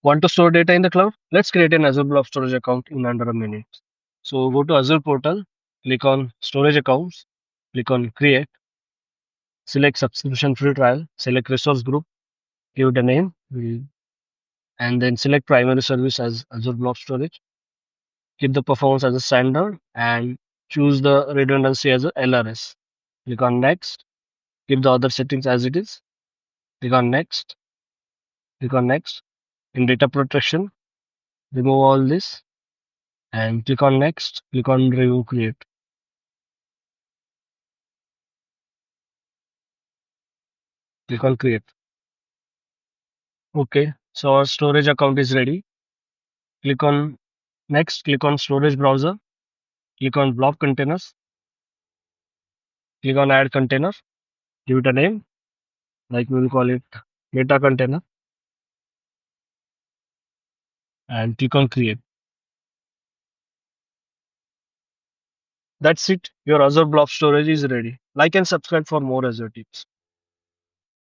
Want to store data in the cloud? Let's create an Azure Blob storage account in under a minute. So go to Azure portal, click on storage accounts, click on create, select subscription free trial, select resource group, give it a name, and then select primary service as Azure Blob Storage. Keep the performance as a standard and choose the redundancy as a LRS. Click on next. Keep the other settings as it is. Click on next. Click on next. In data protection, remove all this and click on next. Click on review create. Click on create. Okay. So our storage account is ready. Click on next. Click on storage browser. Click on blob containers. Click on add container. Give it a name. Like we will call it data container and click on create. That's it. Your Azure Blob storage is ready. Like and subscribe for more Azure tips.